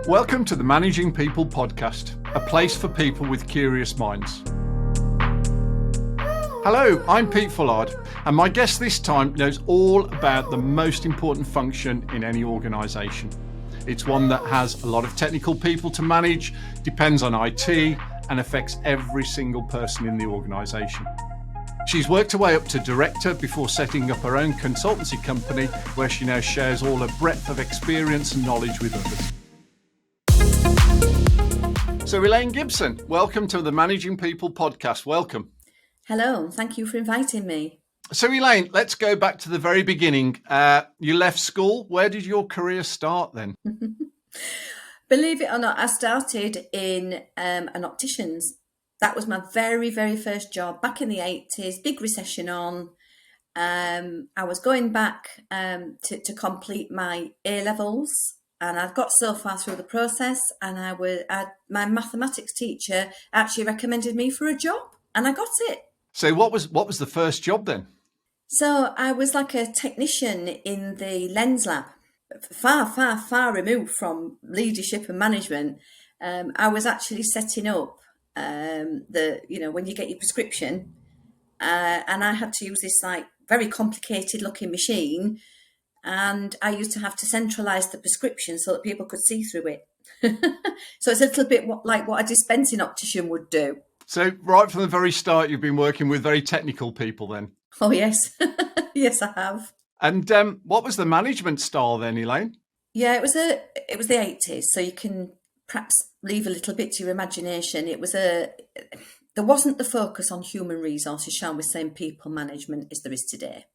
Welcome to the Managing People podcast, a place for people with curious minds. Hello, I'm Pete Fullard, and my guest this time knows all about the most important function in any organisation. It's one that has a lot of technical people to manage, depends on IT, and affects every single person in the organisation. She's worked her way up to director before setting up her own consultancy company, where she now shares all her breadth of experience and knowledge with others. So Elaine Gibson, welcome to the Managing People podcast. Welcome. Hello, and thank you for inviting me. So Elaine, let's go back to the very beginning. You left school. Where did your career start then? Believe it or not, I started in an optician's. That was my very, very first job back in the 80s, big recession on. I was going back to complete my A-levels, and I'd got so far through the process, and my mathematics teacher actually recommended me for a job, and I got it. So what was the first job then? So I was like a technician in the lens lab, far, far, far removed from leadership and management. I was actually setting up when you get your prescription, and I had to use this like very complicated looking machine, and I used to have to centralise the prescription so that people could see through it. So it's a little bit like what a dispensing optician would do. So right from the very start, you've been working with very technical people then? Oh, yes. Yes, I have. And what was the management style then, Elaine? Yeah, it was the 80s, so you can perhaps leave a little bit to your imagination. There wasn't the focus on human resources, shall we say, and people management as there is today.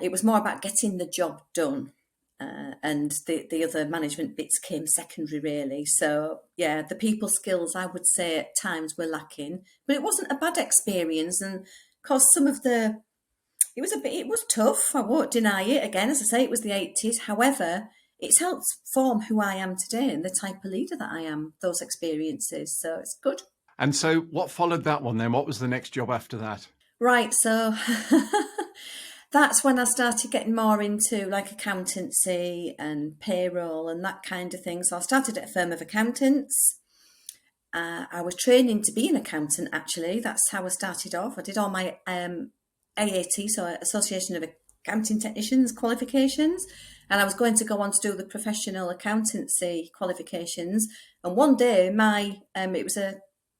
It was more about getting the job done. And the other management bits came secondary, really. So, yeah, the people skills, I would say, at times were lacking. But it wasn't a bad experience. And, of course, it was tough. I won't deny it. Again, as I say, it was the 80s. However, it's helped form who I am today and the type of leader that I am, those experiences. So it's good. And so what followed that one then? What was the next job after that? Right, so that's when I started getting more into like accountancy and payroll and that kind of thing. So I started at a firm of accountants. I was training to be an accountant, actually. That's how I started off. I did all my AAT, so Association of Accounting Technicians qualifications. And I was going to go on to do the professional accountancy qualifications. And one day,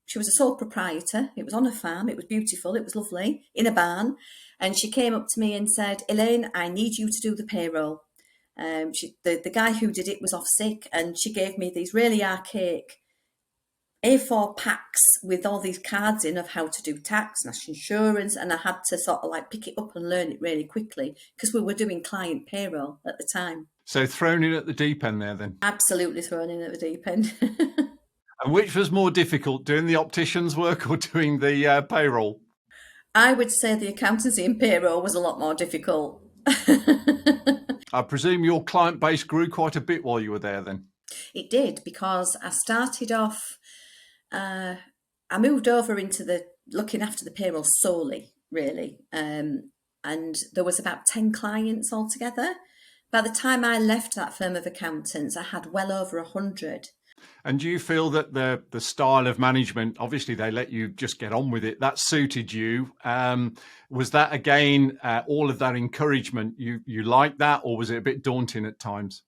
she was a sole proprietor. It was on a farm. It was beautiful. It was lovely, in a barn. And she came up to me and said, "Elaine, I need you to do the payroll." The guy who did it was off sick, and she gave me these really archaic A4 packs with all these cards in of how to do tax, national insurance, and I had to sort of like pick it up and learn it really quickly because we were doing client payroll at the time. So thrown in at the deep end there then? Absolutely thrown in at the deep end. And which was more difficult, doing the optician's work or doing the payroll? I would say the accountancy and payroll was a lot more difficult. I presume your client base grew quite a bit while you were there then? It did, because I started off, I moved over into looking after the payroll solely, really. And there was about 10 clients altogether. By the time I left that firm of accountants, I had well over 100. And do you feel that the style of management, obviously they let you just get on with it, that suited you? Was that, again, all of that encouragement, you liked that, or was it a bit daunting at times?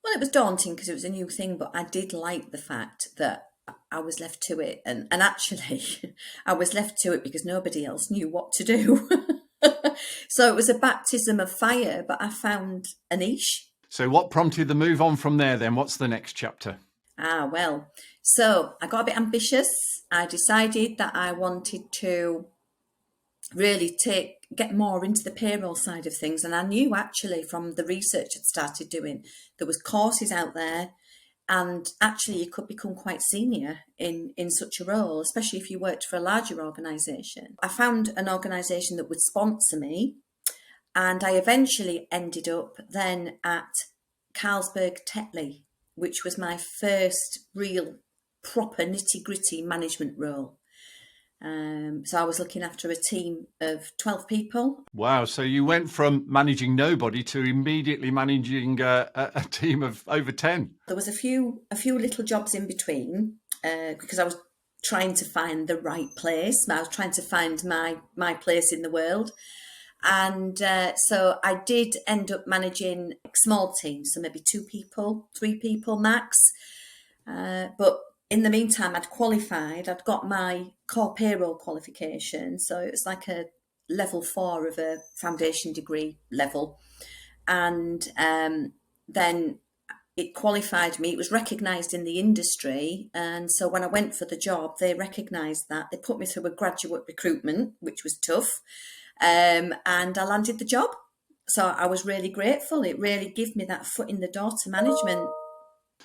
Well, it was daunting because it was a new thing, but I did like the fact that I was left to it. And actually, I was left to it because nobody else knew what to do. So it was a baptism of fire, but I found a niche. So what prompted the move on from there then? What's the next chapter? Well, so I got a bit ambitious. I decided that I wanted to really get more into the payroll side of things. And I knew actually from the research I'd started doing, there was courses out there, and actually you could become quite senior in such a role, especially if you worked for a larger organisation. I found an organisation that would sponsor me, and I eventually ended up then at Carlsberg Tetley, which was my first real proper nitty-gritty management role. So I was looking after a team of 12 people. Wow. So you went from managing nobody to immediately managing a team of over 10. There was a few little jobs in between because I was trying to find the right place. I was trying to find my place in the world. And so I did end up managing small teams, so maybe 2 people, 3 people max. But in the meantime, I'd qualified. I'd got my core payroll qualification. So it was like a level 4 of a foundation degree level. And then it qualified me. It was recognised in the industry. And so when I went for the job, they recognised that. They put me through a graduate recruitment, which was tough. And I landed the job. So I was really grateful. It really gave me that foot in the door to management.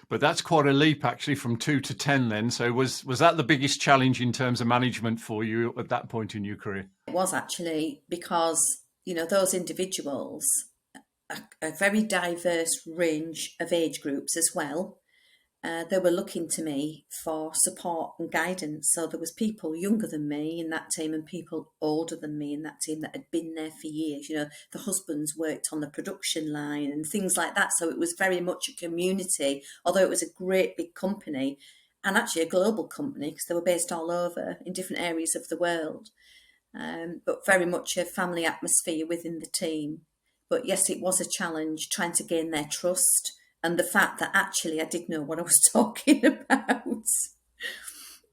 But that's quite a leap actually from 2 to 10 then. So was that the biggest challenge in terms of management for you at that point in your career? It was actually because, those individuals, a very diverse range of age groups as well. They were looking to me for support and guidance. So there was people younger than me in that team and people older than me in that team that had been there for years. The husbands worked on the production line and things like that. So it was very much a community, although it was a great big company and actually a global company because they were based all over in different areas of the world. But very much a family atmosphere within the team. But yes, it was a challenge trying to gain their trust. And the fact that actually I did know what I was talking about.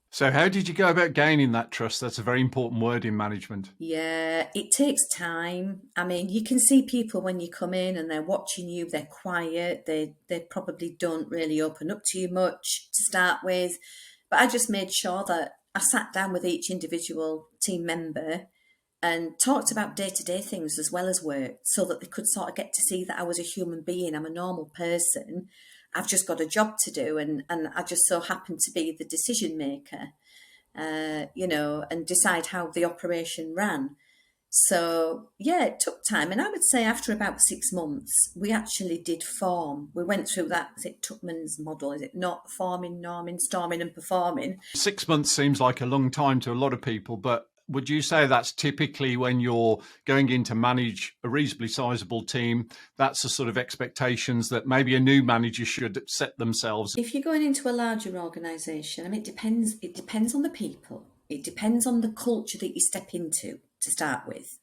So how did you go about gaining that trust? That's a very important word in management. Yeah, it takes time. I mean, you can see people when you come in and they're watching you, they're quiet, they probably don't really open up to you much to start with. But I just made sure that I sat down with each individual team member and talked about day-to-day things as well as work so that they could sort of get to see that I was a human being. I'm a normal person. I've just got a job to do and I just so happen to be the decision maker, and decide how the operation ran. So, yeah, it took time. And I would say after about 6 months, we actually did form. We went through that, is it Tuckman's model? Is it not forming, norming, storming and performing? 6 months seems like a long time to a lot of people, but would you say that's typically when you're going in to manage a reasonably sizable team, that's the sort of expectations that maybe a new manager should set themselves? If you're going into a larger organisation, I mean, it depends on the people. It depends on the culture that you step into to start with,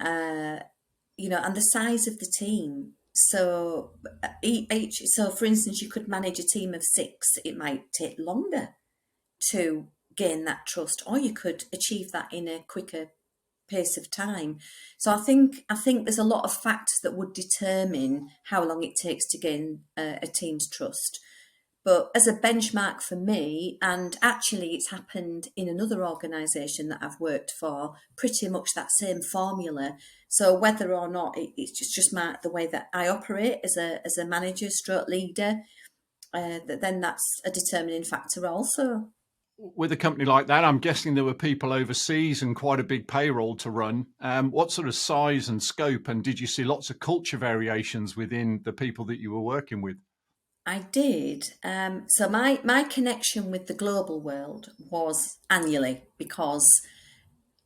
and the size of the team. So for instance, you could manage a team of 6. It might take longer to gain that trust, or you could achieve that in a quicker pace of time. So I think there's a lot of factors that would determine how long it takes to gain a team's trust. But as a benchmark for me, and actually it's happened in another organisation that I've worked for, pretty much that same formula. So whether or not it's just the way that I operate as a manager stroke leader, then that's a determining factor also. With a company like that, I'm guessing there were people overseas and quite a big payroll to run. What sort of size and scope, and did you see lots of culture variations within the people that you were working with? I did. So my connection with the global world was annually because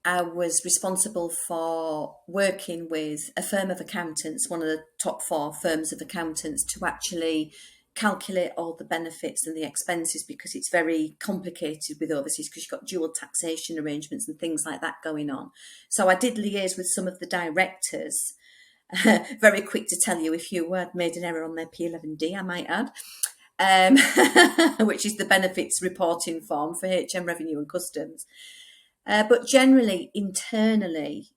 I was responsible for working with a firm of accountants, one of the top 4 firms of accountants, to actually calculate all the benefits and the expenses because it's very complicated with overseas because you've got dual taxation arrangements and things like that going on. So I did liaise with some of the directors. Very quick to tell you if you had made an error on their P11D, I might add, which is the benefits reporting form for HM Revenue and Customs. But generally, internally,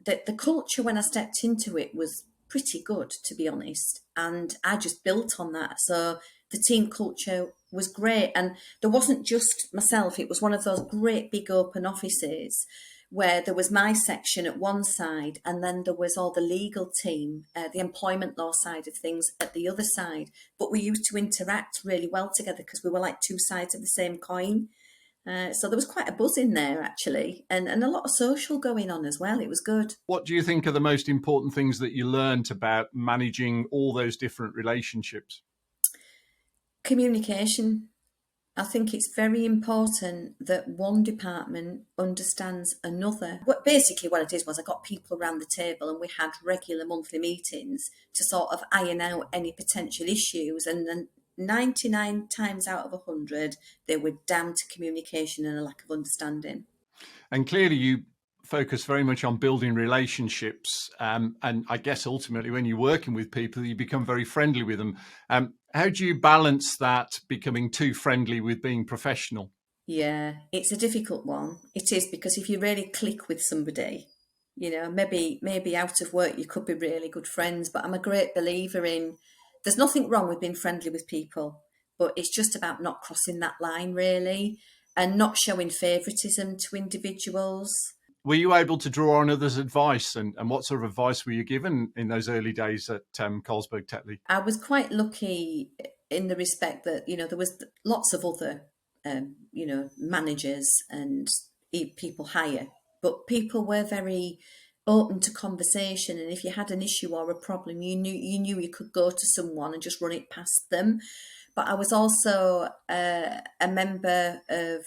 the culture when I stepped into it was pretty good, to be honest. And I just built on that. So the team culture was great. And there wasn't just myself. It was one of those great big open offices where there was my section at one side and then there was all the legal team, the employment law side of things at the other side. But we used to interact really well together because we were like 2 sides of the same coin. So there was quite a buzz in there, actually, and a lot of social going on as well. It was good. What do you think are the most important things that you learned about managing all those different relationships? Communication. I think it's very important that one department understands another. Basically, what it is was I got people around the table and we had regular monthly meetings to sort of iron out any potential issues. And then 99 times out of 100, they were down to communication and a lack of understanding. And clearly you focus very much on building relationships. And I guess ultimately when you're working with people, you become very friendly with them. How do you balance that becoming too friendly with being professional? Yeah, it's a difficult one. It is, because if you really click with somebody, maybe out of work you could be really good friends, but I'm a great believer in there's nothing wrong with being friendly with people, but it's just about not crossing that line really and not showing favoritism to individuals. Were you able to draw on others' advice, and what sort of advice were you given in those early days at Carlsberg Tetley? I was quite lucky in the respect that, there was lots of other, managers and people higher, but people were very open to conversation. And if you had an issue or a problem, you knew you could go to someone and just run it past them. But I was also a member of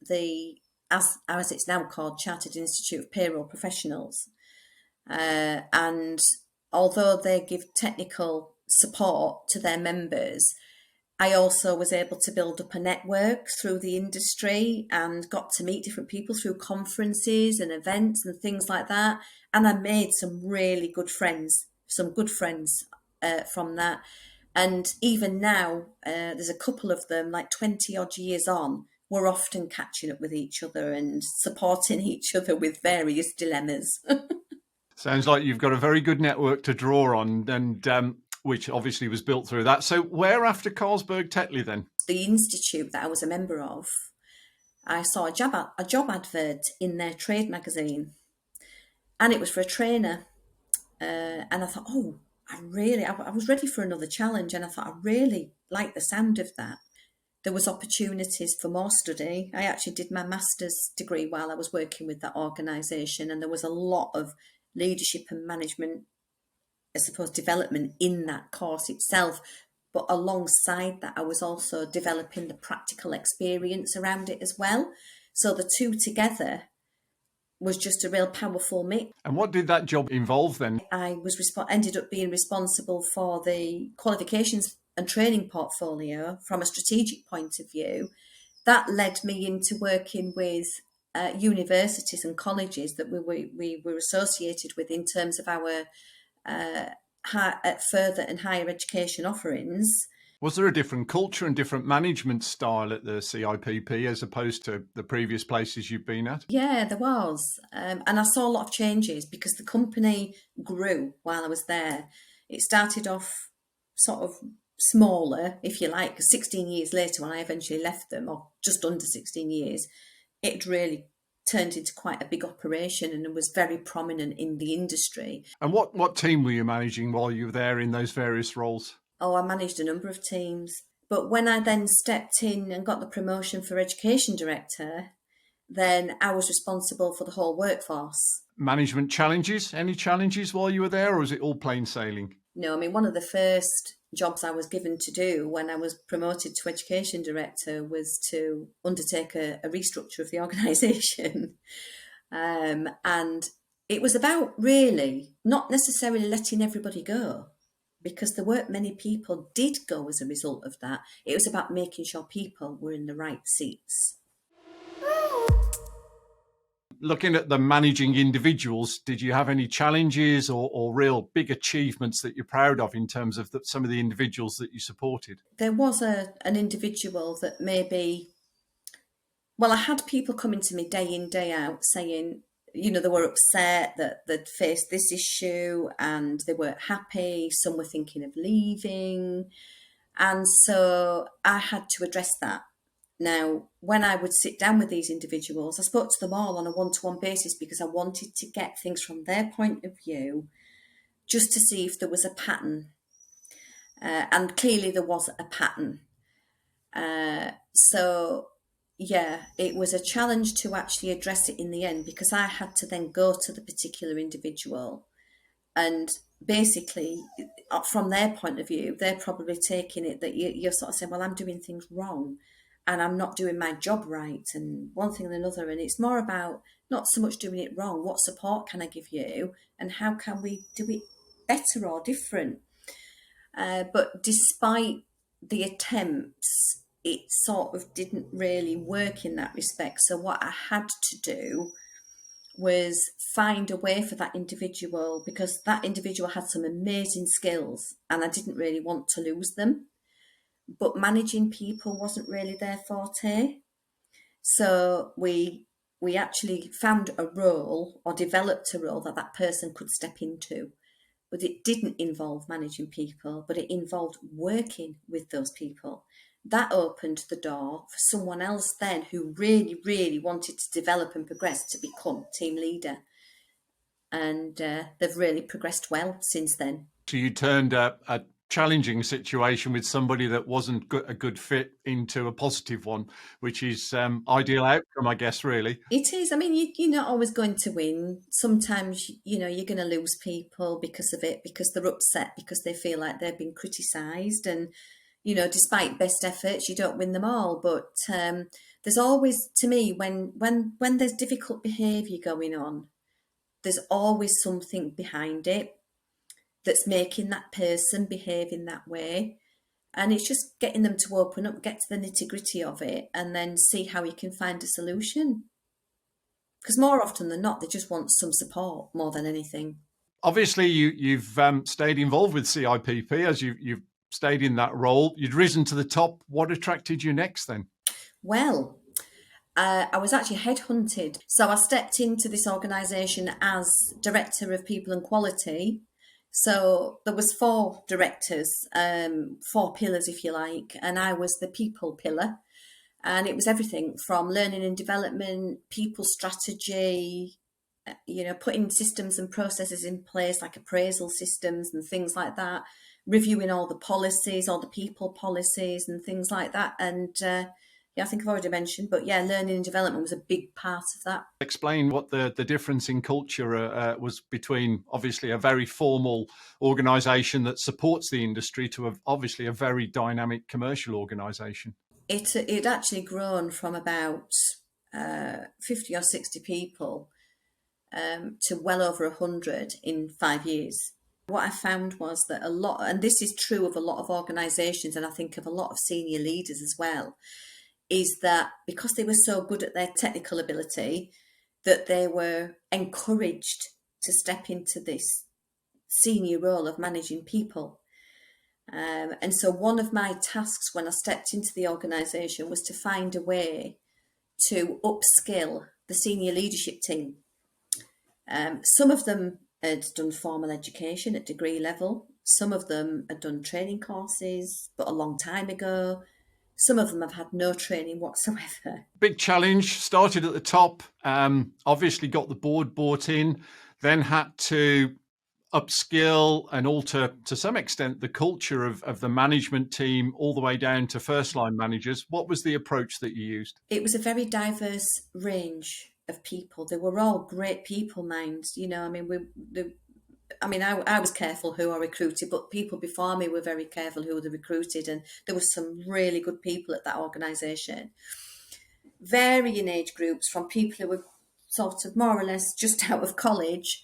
the, as it's now called, Chartered Institute of Payroll Professionals. And although they give technical support to their members, I also was able to build up a network through the industry and got to meet different people through conferences and events and things like that. And I made some really good friends, from that. And even now, there's a couple of them, like 20 odd years on, we're often catching up with each other and supporting each other with various dilemmas. Sounds like you've got a very good network to draw on, and which obviously was built through that. So where after Carlsberg Tetley then? The institute that I was a member of, I saw a job advert in their trade magazine, and it was for a trainer. And I thought, I was ready for another challenge, and I thought I really liked the sound of that. There was opportunities for more study. I actually did my master's degree while I was working with that organisation, and there was a lot of leadership and management, I suppose, development in that course itself. But alongside that, I was also developing the practical experience around it as well. So the two together was just a real powerful mix. And what did that job involve then? I ended up being responsible for the qualifications and training portfolio from a strategic point of view. That led me into working with universities and colleges that we were associated with in terms of our further and higher education offerings. Was there a different culture and different management style at the CIPP as opposed to the previous places you've been at? Yeah, there was. And I saw a lot of changes because the company grew while I was there. It started off sort of smaller, if you like, because 16 years later, when I eventually left them, or just under 16 years, it really turned into quite a big operation and it was very prominent in the industry. And what team were you managing while you were there in those various roles? Oh, I managed a number of teams. But when I then stepped in and got the promotion for education director, then I was responsible for the whole workforce. Management challenges? Any challenges while you were there, or was it all plain sailing? No, I mean, one of the first jobs I was given to do when I was promoted to education director was to undertake a restructure of the organisation. And it was about really not necessarily letting everybody go, because there weren't many people did go as a result of that. It was about making sure people were in the right seats. Looking at the managing individuals, did you have any challenges or real big achievements that you're proud of in terms of some of the individuals that you supported? There was an individual that I had people coming to me day in, day out saying, they were upset that they'd faced this issue and they weren't happy. Some were thinking of leaving. And so I had to address that. Now, when I would sit down with these individuals, I spoke to them all on a one-to-one basis because I wanted to get things from their point of view, just to see if there was a pattern. And clearly there was a pattern. It was a challenge to actually address it in the end, because I had to then go to the particular individual and basically, from their point of view, they're probably taking it that you're sort of saying, well, I'm doing things wrong. and I'm not doing my job right, and one thing and another. And it's more about not so much doing it wrong. What support can I give you, and how can we do it better or different? But despite the attempts, it sort of didn't really work in that respect. So what I had to do was find a way for that individual, because that individual had some amazing skills and I didn't really want to lose them. But managing people wasn't really their forte. So we actually found a role or developed a role that that person could step into. But it didn't involve managing people, but it involved working with those people. That opened the door for someone else then who really, really wanted to develop and progress to become team leader. And they've really progressed well since then. So you turned a challenging situation with somebody that wasn't a good fit into a positive one, which is ideal outcome, I guess, really. It is. I mean, you're not always going to win. Sometimes, you're going to lose people because of it, because they're upset, because they feel like they've been criticised. And, despite best efforts, you don't win them all. But there's always, to me, when there's difficult behaviour going on, there's always something behind it that's making that person behave in that way. And it's just getting them to open up, get to the nitty-gritty of it, and then see how you can find a solution. Because more often than not, they just want some support more than anything. Obviously, you've stayed involved with CIPP as you've stayed in that role. You'd risen to the top. What attracted you next then? Well, I was actually headhunted. So I stepped into this organisation as Director of People and Quality. So there was 4 directors, 4 pillars, if you like, and I was the people pillar. And it was everything from learning and development, people strategy, putting systems and processes in place like appraisal systems and things like that, reviewing all the policies, all the people policies and things like that. And I think I've already mentioned, but learning and development was a big part of that. Explain what the difference in culture was between obviously a very formal organisation that supports the industry to obviously a very dynamic commercial organisation. It actually grown from about 50 or 60 people to well over 100 in 5 years. What I found was that and this is true of a lot of organisations, and I think of a lot of senior leaders as well, is that because they were so good at their technical ability, that they were encouraged to step into this senior role of managing people. And so one of my tasks when I stepped into the organisation was to find a way to upskill the senior leadership team. Some of them had done formal education at degree level. Some of them had done training courses, but a long time ago. Some of them have had no training whatsoever. Big challenge, started at the top, obviously got the board bought in, then had to upskill and alter to some extent the culture of the management team all the way down to first line managers. What was the approach that you used? It was a very diverse range of people. They were all great people minds. I was careful who I recruited, but people before me were very careful who they recruited, and there were some really good people at that organisation. Varying age groups, from people who were sort of more or less just out of college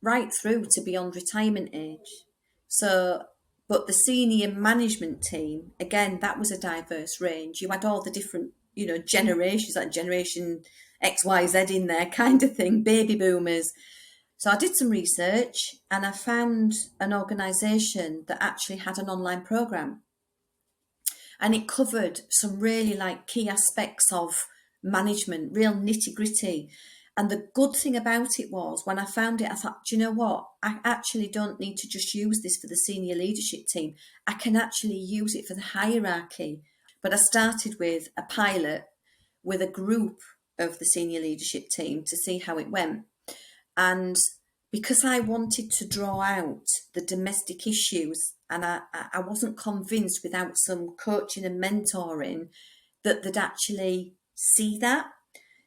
right through to beyond retirement age. So, but the senior management team, again, that was a diverse range. You had all the different, generations, like generation X, Y, Z in there kind of thing, baby boomers. So I did some research and I found an organisation that actually had an online programme. And it covered some really key aspects of management, real nitty gritty. And the good thing about it was when I found it, I thought, do you know what? I actually don't need to just use this for the senior leadership team. I can actually use it for the hierarchy. But I started with a pilot with a group of the senior leadership team to see how it went. And because I wanted to draw out the domestic issues, and I wasn't convinced without some coaching and mentoring that they'd actually see that.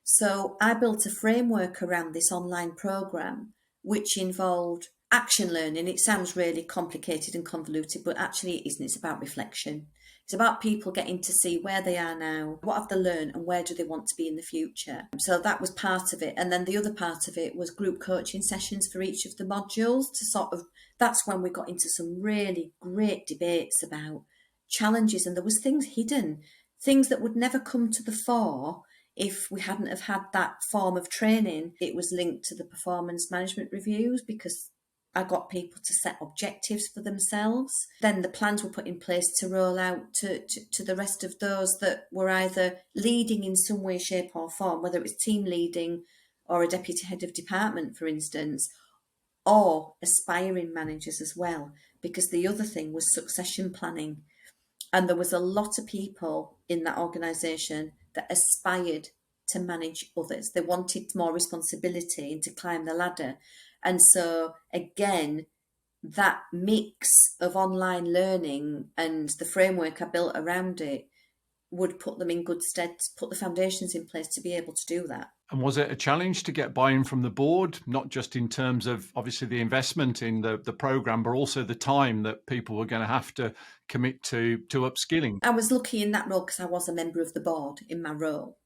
So I built a framework around this online program, which involved Action learning, it sounds really complicated and convoluted, but actually it isn't. It's about reflection. It's about people getting to see where they are now, what have they learned, and where do they want to be in the future. So that was part of it. And then the other part of it was group coaching sessions for each of the modules to sort of, that's when we got into some really great debates about challenges. And there was things hidden, things that would never come to the fore if we hadn't have had that form of training. It was linked to the performance management reviews because I got people to set objectives for themselves. Then the plans were put in place to roll out to the rest of those that were either leading in some way, shape or form, whether it was team leading or a deputy head of department, for instance, or aspiring managers as well. Because the other thing was succession planning. And there was a lot of people in that organisation that aspired to manage others. They wanted more responsibility and to climb the ladder. And so, again, that mix of online learning and the framework I built around it would put them in good stead, put the foundations in place to be able to do that. And was it a challenge to get buy-in from the board, not just in terms of obviously the investment in the programme, but also the time that people were going to have to commit to upskilling? I was lucky in that role because I was a member of the board in my role.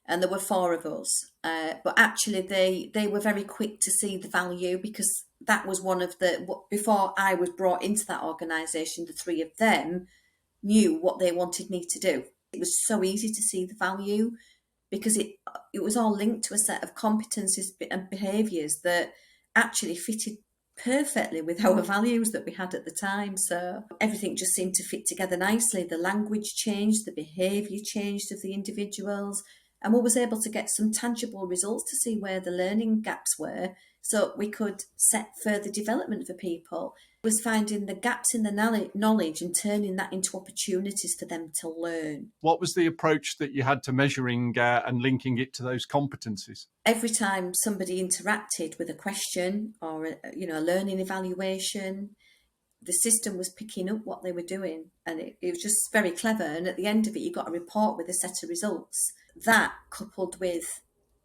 And there were 4 of us, but actually they were very quick to see the value, because that was one of the, before I was brought into that organisation, the 3 of them knew what they wanted me to do. It was so easy to see the value because it was all linked to a set of competencies and behaviours that actually fitted perfectly with our values that we had at the time. So everything just seemed to fit together nicely. The language changed, the behaviour changed of the individuals, and we was able to get some tangible results to see where the learning gaps were, so we could set further development for people. It was finding the gaps in the knowledge and turning that into opportunities for them to learn. What was the approach that you had to measuring and linking it to those competencies? Every time somebody interacted with a question or a learning evaluation, the system was picking up what they were doing, and it was just very clever. And at the end of it, you got a report with a set of results. That, coupled with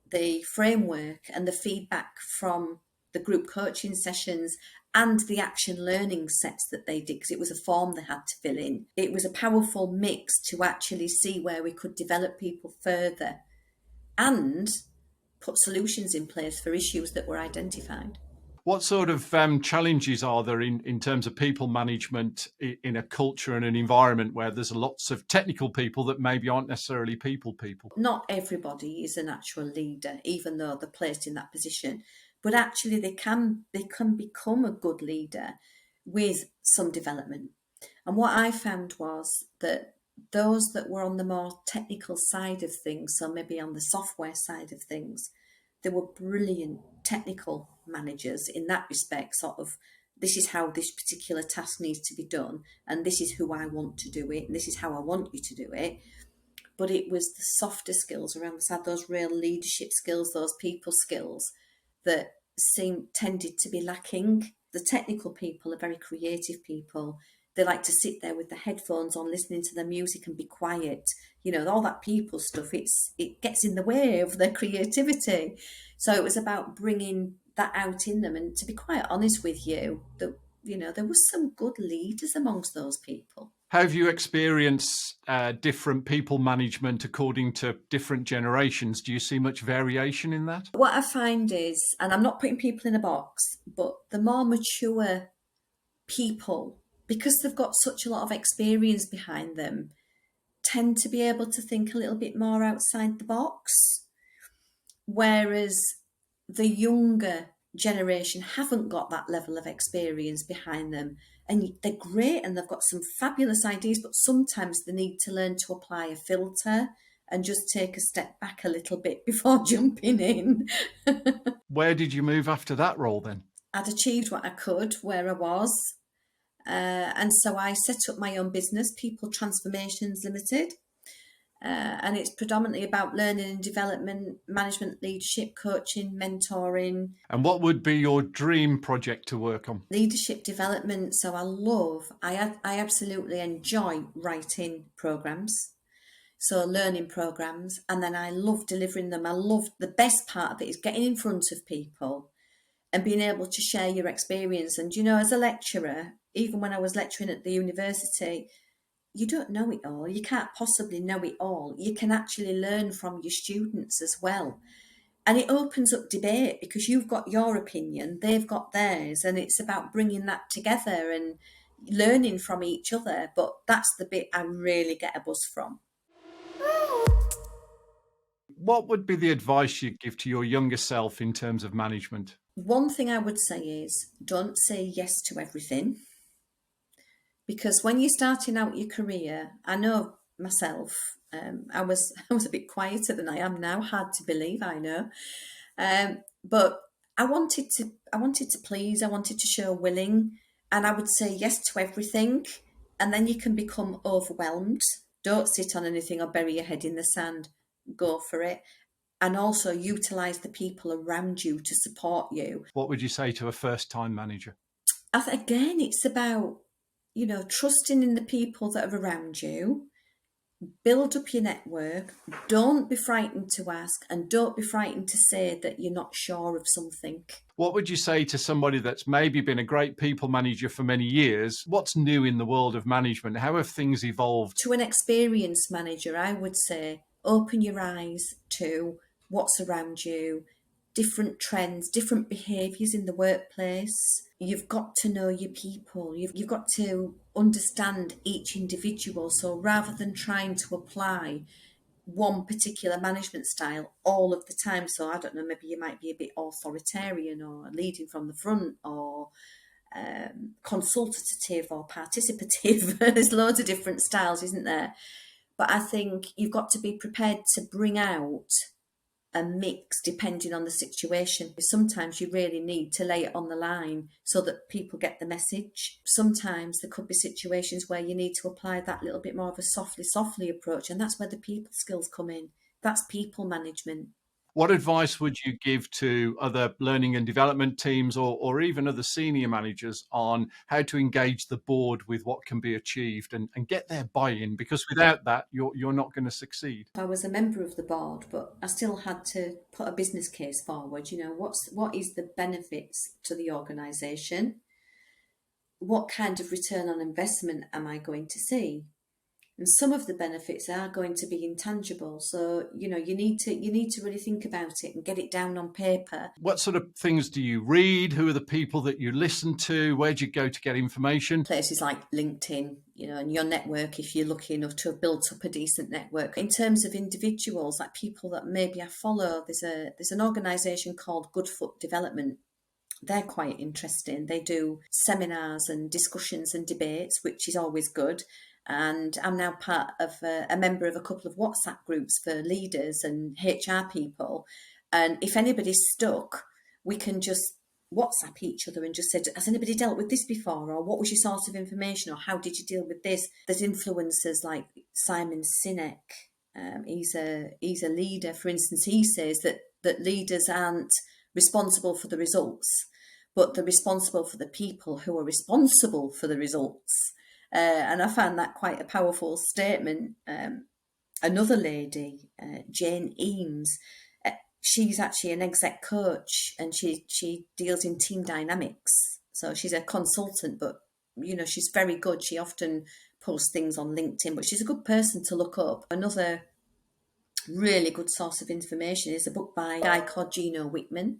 the framework and the feedback from the group coaching sessions and the action learning sets that they did, because it was a form they had to fill in, it was a powerful mix to actually see where we could develop people further and put solutions in place for issues that were identified. What sort of challenges are there in terms of people management in a culture and an environment where there's lots of technical people that maybe aren't necessarily people? Not everybody is a natural leader, even though they're placed in that position. But actually they can become a good leader with some development. And what I found was that those that were on the more technical side of things, so maybe on the software side of things, they were brilliant technical managers in that respect, sort of, this is how this particular task needs to be done, and this is who I want to do it, and this is how I want you to do it. But it was the softer skills around the side, those real leadership skills, those people skills that tended to be lacking. The technical people are very creative people. They like to sit there with the headphones on, listening to their music and be quiet. All that people stuff, it gets in the way of their creativity. So it was about bringing that out in them. And to be quite honest with you, there was some good leaders amongst those people. How have you experienced different people management according to different generations? Do you see much variation in that? What I find is, and I'm not putting people in a box, but the more mature people, because they've got such a lot of experience behind them, tend to be able to think a little bit more outside the box. Whereas the younger generation haven't got that level of experience behind them, and they're great and they've got some fabulous ideas, but sometimes they need to learn to apply a filter and just take a step back a little bit before jumping in. Where did you move after that role then? I'd achieved what I could where I was, and so I set up my own business, People Transformations Limited. And it's predominantly about learning and development, management, leadership, coaching, mentoring. And what would be your dream project to work on? Leadership development. So I absolutely enjoy writing programs, so learning programs, and then I love delivering them. The best part of it is getting in front of people and being able to share your experience. And, you know, as a lecturer, even when I was lecturing at the university, you don't know it all. You can't possibly know it all. You can actually learn from your students as well. And it opens up debate because you've got your opinion, they've got theirs, and it's about bringing that together and learning from each other. But that's the bit I really get a buzz from. What would be the advice you'd give to your younger self in terms of management? One thing I would say is don't say yes to everything. Because when you're starting out your career, I know myself, I was a bit quieter than I am now. Hard to believe, I know, but I wanted to please. I wanted to show willing, and I would say yes to everything, and then you can become overwhelmed. Don't sit on anything or bury your head in the sand. Go for it, and also utilize the people around you to support you. What would you say to a first-time manager? Again, it's about, you know, trusting in the people that are around you. Build up your network. Don't be frightened to ask, and don't be frightened to say that you're not sure of something. What would you say to somebody that's maybe been a great people manager for many years? What's new in the world of management? How have things evolved? To an experienced manager, I would say open your eyes to what's around you, different trends, different behaviours in the workplace. You've got to know your people. You've got to understand each individual. So rather than trying to apply one particular management style all of the time, so I don't know, maybe you might be a bit authoritarian or leading from the front or consultative or participative. There's loads of different styles, isn't there? But I think you've got to be prepared to bring out a mix depending on the situation. Sometimes you really need to lay it on the line so that people get the message. Sometimes there could be situations where you need to apply that little bit more of a softly approach, and that's where the people skills come in. That's people management. What advice would you give to other learning and development teams or even other senior managers on how to engage the board with what can be achieved and get their buy-in? Because without that, you're not going to succeed. I was a member of the board, but I still had to put a business case forward. You know, what is the benefits to the organisation? What kind of return on investment am I going to see? And some of the benefits are going to be intangible. So, you know, you need to really think about it and get it down on paper. What sort of things do you read? Who are the people that you listen to? Where do you go to get information? Places like LinkedIn, you know, and your network, if you're lucky enough to have built up a decent network. In terms of individuals, like people that maybe I follow, there's an organisation called Good Foot Development. They're quite interesting. They do seminars and discussions and debates, which is always good. And I'm now part of a member of a couple of WhatsApp groups for leaders and HR people. And if anybody's stuck, we can just WhatsApp each other and just say, has anybody dealt with this before? Or what was your source of information? Or how did you deal with this? There's influencers like Simon Sinek. He's a leader. For instance, he says that leaders aren't responsible for the results, but they're responsible for the people who are responsible for the results. And I found that quite a powerful statement. Another lady, Jane Eames, she's actually an exec coach and she deals in team dynamics. So she's a consultant, but you know, she's very good. She often posts things on LinkedIn, but she's a good person to look up. Another really good source of information is a book by a guy called Gino Wickman.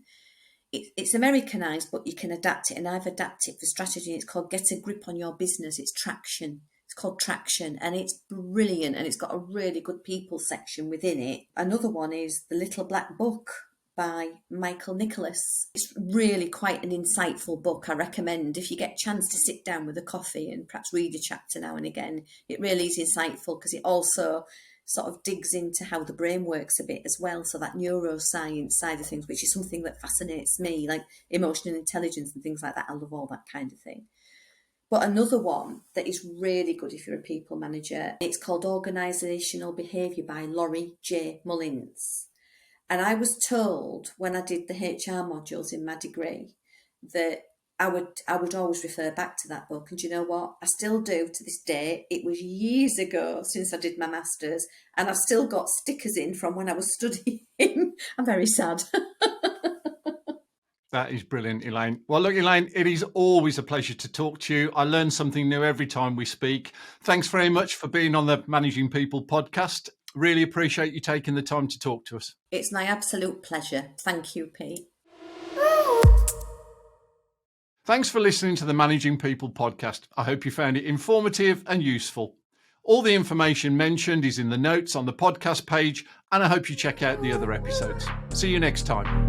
It's Americanized, but you can adapt it, and I've adapted it for strategy. It's called Get a Grip on Your Business. It's Traction. It's called Traction, and it's brilliant, and it's got a really good people section within it. Another one is The Little Black Book by Michael Nicholas. It's really quite an insightful book. I recommend if you get a chance to sit down with a coffee and perhaps read a chapter now and again. It really is insightful because it also sort of digs into how the brain works a bit as well. So that neuroscience side of things, which is something that fascinates me, like emotional intelligence and things like that. I love all that kind of thing. But another one that is really good if you're a people manager, it's called Organisational Behaviour by Laurie J. Mullins. And I was told when I did the HR modules in my degree that I would always refer back to that book. And do you know what? I still do to this day. It was years ago since I did my masters, and I've still got stickers in from when I was studying. I'm very sad. That is brilliant, Elaine. Well, look, Elaine, it is always a pleasure to talk to you. I learn something new every time we speak. Thanks very much for being on the Managing People podcast. Really appreciate you taking the time to talk to us. It's my absolute pleasure. Thank you, Pete. Thanks for listening to the Managing People podcast. I hope you found it informative and useful. All the information mentioned is in the notes on the podcast page, and I hope you check out the other episodes. See you next time.